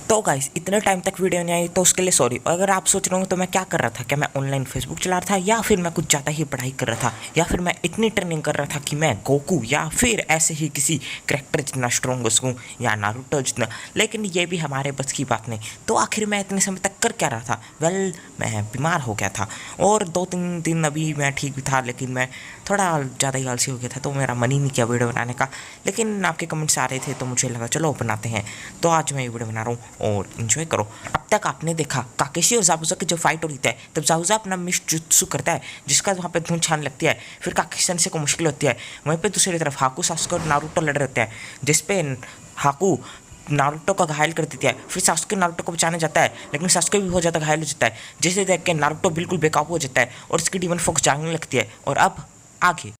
तो गाइस इतने टाइम तक वीडियो नहीं आई तो उसके लिए सॉरी। और अगर आप सोच रहे हो तो मैं क्या कर रहा था, क्या मैं ऑनलाइन फेसबुक चला रहा था या फिर मैं कुछ ज़्यादा ही पढ़ाई कर रहा था या फिर मैं इतनी ट्रेनिंग कर रहा था कि मैं गोकू या फिर ऐसे ही किसी करेक्टर जितना स्ट्रॉन्ग हो सकूँ या नारुतो जितना। लेकिन ये भी हमारे बस की बात नहीं। तो आखिर मैं इतने समय तक कर क्या रहा था? वेल, मैं बीमार हो गया था और 2-3 दिन अभी मैं ठीक भी था, लेकिन मैं थोड़ा ज़्यादा ही आलसी हो गया था तो मेरा मन ही नहीं किया वीडियो बनाने का। लेकिन आपके कमेंट्स आ रहे थे तो मुझे लगा चलो बनाते हैं। तो आज मैं ये वीडियो बना रहा हूँ और इन्जॉय करो। अब तक आपने देखा काकेशी और ज़ाबुज़ा की जो फाइट हो रही है, तब ज़ाबुज़ा अपना मिशजुत्सु करता है जिसका वहाँ पे धुन छान लगती है। फिर काकेशी सेंसेई को मुश्किल होती है। वहीं पे दूसरी तरफ हाकू, सासुके और नारुतो लड़ रहे हैं जिसपे हाकू नारुतो को घायल कर देती है। फिर सासुके नारुतो को बचाने जाता है लेकिन सासुके भी बहुत ज़्यादा घायल हो जाता है, जिसे देख के नारुतो बिल्कुल बेकाबू हो जाता है और उसकी डीमन फोक्स जागने लगती है। और अब आगे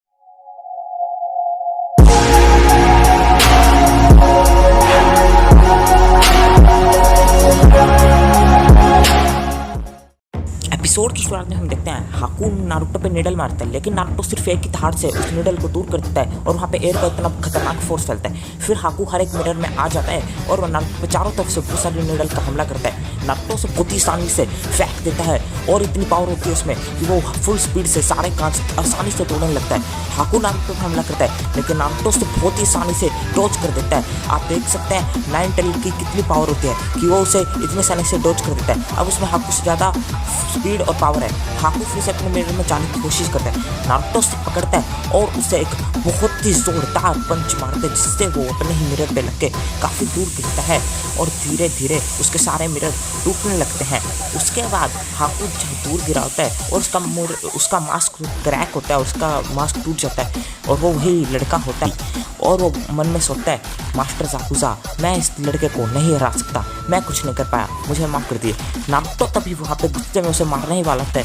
एपिसोड की शुरुआत में हम देखते हैं हाकू नारुतो पे निडल मारता है, लेकिन नारुतो सिर्फ एक ही धार से उस निडल को दूर कर देता है और वहाँ पे एयर का इतना खतरनाक फोर्स फैलता है। फिर हाकू हर एक मिरर में आ जाता है और वह नारुतो पे चारों तरफ से बहुत सारी निडल का हमला करता है। नारुतो से बहुत ही आसानी से फेंक देता है और इतनी पावर होती है उसमें कि वो फुल स्पीड से सारे कांच आसानी से तोड़ने लगता है। हाकू नारुतो पर हमला करता है लेकिन नारुतो से बहुत ही आसानी से डॉज कर देता है। आप देख सकते हैं नाइन टेल की कितनी पावर होती है कि वो उसे इतनी आसानी से डॉज कर देता है। अब उसमें हाकू से ज़्यादा स्पीड और पावर है। हाकू फिर से अपने मिरर में जाने की कोशिश करता है, नारुतो से पकड़ता है और उसे एक बहुत ही जोरदार पंच मारता है जिससे वो अपने ही मिरर पे लग के काफ़ी दूर गिरता है और धीरे धीरे उसके सारे मिरर टूटने लगते हैं। उसके बाद हाकू जहाँ दूर गिरा होता है और उसका मास्क क्रैक होता है, उसका मास्क टूट जाता है और वो वही लड़का होता है और वो मन में सोचता है, मास्टर याकुजा, मैं इस लड़के को नहीं हरा सकता, मैं कुछ नहीं कर पाया, मुझे माफ़ कर दिए। नारुतो तभी वहाँ पे गुस्से में उसे मारने ही वाला था,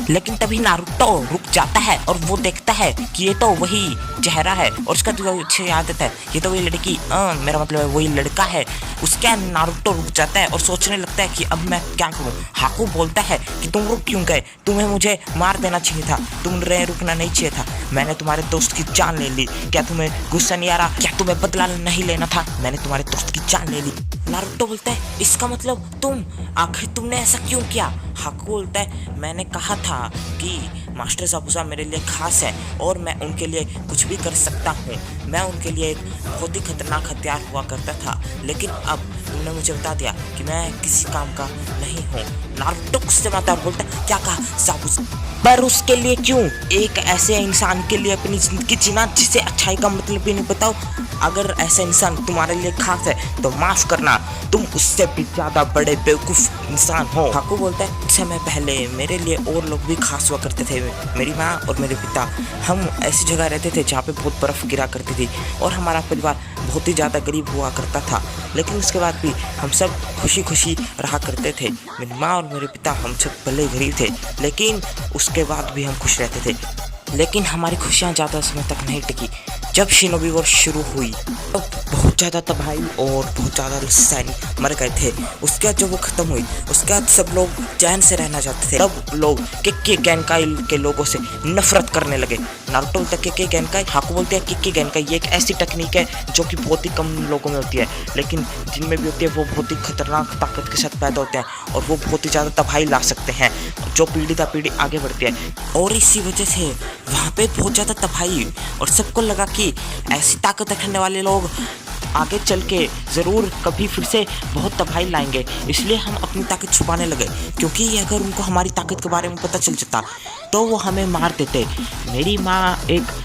लेकिन तभी नारुतो रुक जाता है और वो देखता है कि ये तो वही चेहरा है और उसका जो अच्छे याद आता है ये तो वही लड़की, मेरा मतलब है वही लड़का है। उसका नारुतो रुक जाता है और सोचने लगता है कि अब मैं क्या करूं। हाकू बोलता है कि तुम रुक क्यों गए, तुम्हें मुझे मार देना चाहिए था, तुमने रुकना नहीं चाहिए था, मैंने तुम्हारे दोस्त की जान ले ली, क्या तुम्हें गुस्सा नहीं आ रहा, क्या तुम्हें बदला नहीं लेना था, मैंने तुम्हारे दोस्त की जान ले ली। नारुतो बोलता है इसका मतलब तुम, आखिर तुमने ऐसा क्यों किया? हाकू बोलता है मैंने कहा था कि मास्टर याकुजा मेरे लिए खास है और मैं उनके लिए कुछ भी कर सकता हूँ, मैं उनके लिए एक बहुत ही खतरनाक हथियार हुआ करता था, लेकिन अब तुमने मुझे बता दिया कि मैं किसी काम का नहीं हूँ। नारुतो गुस्से में आता है, बोलता है क्या कहा याकुजा, पर उसके लिए क्यों? एक ऐसे इंसान के लिए अपनी जिंदगी जीना जिसे अच्छाई का मतलब भी नहीं बताओ। अगर ऐसा इंसान तुम्हारे लिए खास है तो माफ करना, तुम उससे भी ज्यादा बड़े बेवकूफ इंसान हो। हाकू बोलता है कुछ समय पहले मेरे लिए और लोग भी खास हुआ करते थे, मेरी माँ और मेरे पिता। हम ऐसी जगह रहते थे जहाँ पे बहुत बर्फ गिरा करती थी और हमारा परिवार बहुत ही ज़्यादा गरीब हुआ करता था, लेकिन उसके बाद भी हम सब खुशी खुशी रहा करते थे। मेरी माँ और मेरे पिता हम सब भले गरीब थे लेकिन उसके बाद भी हम खुश रहते थे। लेकिन हमारी खुशियाँ ज़्यादा समय तक नहीं टिकी। जब शिनोबी वॉर शुरू हुई तो बहुत ज़्यादा तबाही और बहुत ज़्यादा सैनिक मर गए थे। उसके बाद जब वो ख़त्म हुई उसके बाद सब लोग चैन से रहना चाहते थे। तब लोग किक्की गैंकाई के लोगों से नफरत करने लगे। नारुतो बोलता है किक्की गैंकाई, हाकू बोलते हैं किक्की गैंकाई ये एक ऐसी टेक्निक है जो कि बहुत ही कम लोगों में होती है, लेकिन जिनमें भी होती है वो बहुत ही खतरनाक ताकत के साथ पैदा होते हैं और वो बहुत ही ज़्यादा तबाही ला सकते हैं जो पीढ़ी दर पीढ़ी आगे बढ़ती है। और इसी वजह से वहाँ पे बहुत ज़्यादा तबाही हुई और सबको लगा कि ऐसी ताकत रखने वाले लोग आगे चल के ज़रूर कभी फिर से बहुत तबाही लाएंगे, इसलिए हम अपनी ताकत छुपाने लगे, क्योंकि अगर उनको हमारी ताकत के बारे में पता चल जाता तो वो हमें मार देते। मेरी माँ एक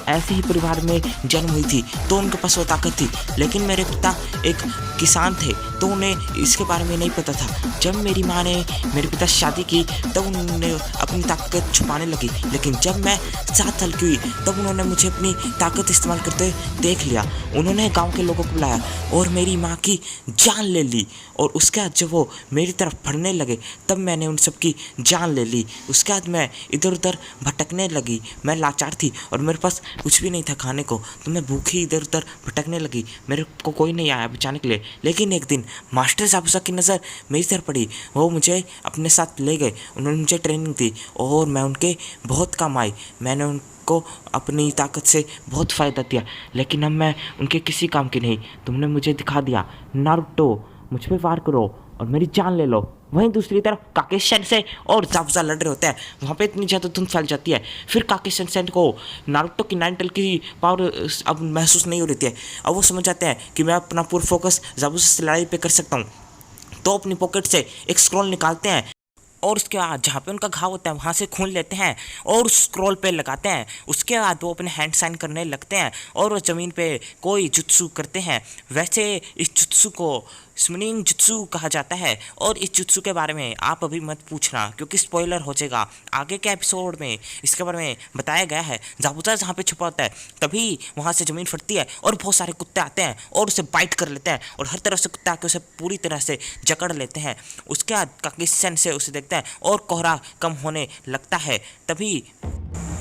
ऐसे ही परिवार में जन्म हुई थी तो उनके पास वो ताकत थी, लेकिन मेरे पिता एक किसान थे तो उन्हें इसके बारे में नहीं पता था। जब मेरी माँ ने मेरे पिता से शादी की तब उन्होंने अपनी ताकत छुपाने लगी, लेकिन जब मैं 7 साल की हुई तब उन्होंने मुझे अपनी ताकत इस्तेमाल करते देख लिया। उन्होंने गांव के लोगों को बुलाया और मेरी माँ की जान ले ली और उसके बाद जब वो मेरी तरफ बढ़ने लगे तब मैंने उन सब की जान ले ली। उसके बाद मैं इधर उधर भटकने लगी, मैं लाचार थी और मेरे पास कुछ भी नहीं था खाने को, तो मैं भूखी इधर उधर भटकने लगी। मेरे को कोई नहीं आया बचाने के लिए, लेकिन एक दिन मास्टर याकुजा की नज़र मेरी तरफ पड़ी, वो मुझे अपने साथ ले गए, उन्होंने मुझे ट्रेनिंग दी और मैं उनके बहुत काम आई। मैंने उनको अपनी ताकत से बहुत फ़ायदा दिया, लेकिन अब मैं उनके किसी काम की नहीं। तुमने मुझे दिखा दिया नारुतो, मुझ पे वार करो और मेरी जान ले लो। वहीं दूसरी तरफ काकेश सेंसेई और ज़ाबुज़ा लड़ रहे होते हैं। वहाँ पे इतनी ज़्यादा धुंध फैल जाती है। फिर काकेश सेंसेई को नारुतो की नाइनटेल की पावर अब महसूस नहीं हो रही है। अब वो समझ जाते हैं कि मैं अपना पूरा फोकस ज़ाबुज़ा से लड़ाई पे कर सकता हूँ। तो अपनी पॉकेट से एक स्क्रॉल निकालते हैं और उसके बाद जहाँ पे उनका घाव होता है वहाँ से खून लेते हैं और उस स्क्रॉल पे लगाते हैं। उसके बाद वो अपने हैंड साइन करने लगते हैं और वो ज़मीन पे कोई जुत्सु करते हैं। वैसे इस जुत्सु को स्विमिंग जुत्सु कहा जाता है और इस जुत्सु के बारे में आप अभी मत पूछना क्योंकि स्पॉइलर हो जाएगा आगे के एपिसोड में। इसके बारे में बताया गया है। ज़ाबुज़ा जहाँ पे छुपा होता है तभी वहाँ से ज़मीन फटती है और बहुत सारे कुत्ते आते हैं और उसे बाइट कर लेते हैं और हर तरफ से कुत्ते आके उसे पूरी तरह से जकड़ लेते हैं। उसके बाद काकेशी सेंसेई उसे देखता है और कोहरा कम होने लगता है। तभी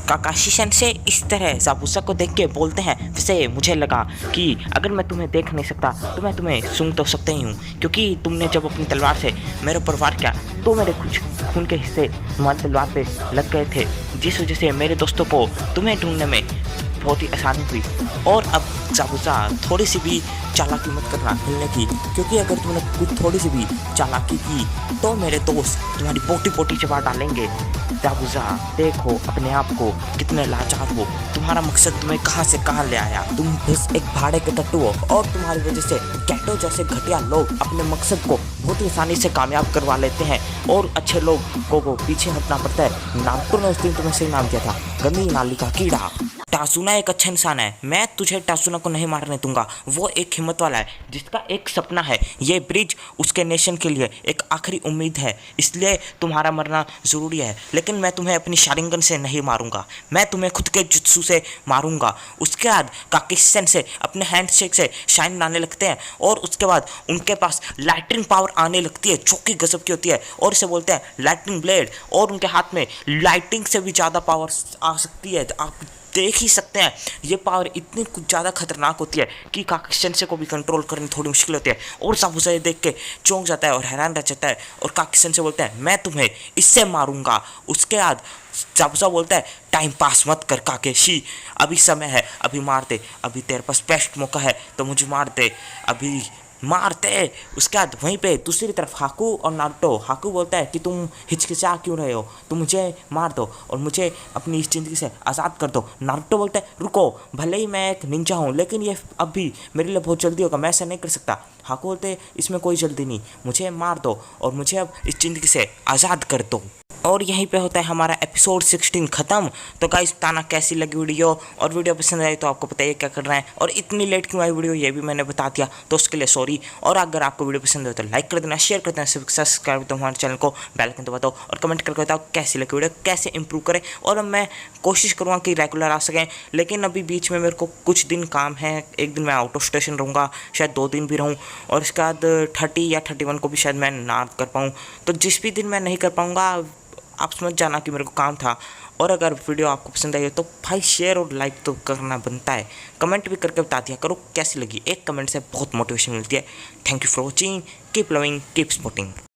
काकाशी सेंसेई इस तरह ज़ाबुज़ा को देख के बोलते हैं, वैसे मुझे लगा कि अगर मैं तुम्हें देख नहीं सकता तो मैं तुम्हें सूंघ तो सकता ही हूँ, क्योंकि तुमने जब अपनी तलवार से मेरे ऊपर वार किया तो मेरे कुछ खून के हिस्से तुम्हारी तलवार पे लग गए थे, जिस वजह से मेरे दोस्तों को तुम्हें ढूंढने में बहुत ही आसानी हुई। और अब ज़ाबुज़ा थोड़ी सी भी चालाकी मत करना हिलने की, क्योंकि अगर तुमने कुछ थोड़ी सी भी चालाकी की तो मेरे दोस्त तुम्हारी पोटी पोटी चबा डालेंगे। ज़ाबुज़ा देखो अपने आप को कितने लाचार हो। तुम्हारा मकसद तुम्हें कहाँ से कहाँ ले आया। तुम बस एक भाड़े के टट्टू हो और तुम्हारी वजह से कैटो जैसे घटिया लोग अपने मकसद को बहुत ही आसानी से कामयाब करवा लेते हैं और अच्छे लोग को पीछे हटना पड़ता है। नारुतो ने उस दिन तुम्हें सही नाम दिया था, गंदी नाली का कीड़ा। टासुना एक अच्छा इंसान है, मैं तुझे टासुना को नहीं मारने दूंगा। वो एक हिम्मत वाला है जिसका एक सपना है, ये ब्रिज उसके नेशन के लिए एक आखिरी उम्मीद है, इसलिए तुम्हारा मरना ज़रूरी है। लेकिन मैं तुम्हें अपनी शारिंगन से नहीं मारूंगा, मैं तुम्हें खुद के जुत्सु से मारूंगा। उसके बाद काकेशी सेंसेई अपने हैंड शेक से शाइन लाने लगते हैं और उसके बाद उनके पास लाइटनिंग पावर आने लगती है जो कि गजब की होती है और इसे बोलते हैं लाइटनिंग ब्लेड। और उनके हाथ में लाइटिंग से भी ज़्यादा पावर आ सकती है। आप देख ही सकते हैं ये पावर इतनी कुछ ज़्यादा खतरनाक होती है कि काकेशी सेंसेई को भी कंट्रोल करनी थोड़ी मुश्किल होती है। और ज़ाबुज़ा ये देख के चौंक जाता है और हैरान रह जाता है और काकेशी सेंसेई बोलते हैं मैं तुम्हें इससे मारूंगा। उसके बाद ज़ाबुज़ा बोलता है टाइम पास मत कर काकेशी, अभी समय है, अभी मार दे, अभी तेरे पास बेस्ट मौका है तो मुझे मार दे, अभी मारते। उसके बाद वहीं पे दूसरी तरफ हाकू और नारुतो। हाकू बोलता है कि तुम हिचकिचा क्यों रहे हो, तुम मुझे मार दो और मुझे अपनी इस ज़िंदगी से आज़ाद कर दो। नारुतो बोलता है रुको, भले ही मैं एक निंजा हूँ लेकिन ये अभी मेरे लिए बहुत जल्दी होगा, मैं ऐसा नहीं कर सकता। हाकू बोलते हैं इसमें कोई जल्दी नहीं, मुझे मार दो और मुझे अब इस ज़िंदगी से आज़ाद कर दो। और यहीं पे होता है हमारा एपिसोड 16 ख़त्म। तो गाइस बताना कैसी लगी वीडियो, और वीडियो पसंद आई तो आपको बताइए क्या करना है, और इतनी लेट क्यों आई वीडियो ये भी मैंने बता दिया तो उसके लिए सॉरी। और अगर आपको वीडियो पसंद हो तो लाइक कर देना, शेयर कर देना, सब्सक्राइब दो हमारे चैनल को, बेल आइकन दबा दो और कमेंट करके बताओ कैसी लगी वीडियो, कैसे इंप्रूव करें। और अब मैं कोशिश करूँगा कि रेगुलर आ सकें, लेकिन अभी बीच में मेरे को कुछ दिन काम है। एक दिन मैं आउट ऑफ स्टेशन रहूँगा, शायद 2 दिन भी रहूँ, और इसके बाद 30 या 31 को भी शायद मैं ना कर पाऊँ। तो जिस भी दिन मैं नहीं कर पाऊँगा आप समझ जाना कि मेरे को काम था। और अगर वीडियो आपको पसंद आई है तो भाई शेयर और लाइक तो करना बनता है। कमेंट भी करके बता दिया करो कैसी लगी, एक कमेंट से बहुत मोटिवेशन मिलती है। Thank you for watching, keep loving, keep supporting.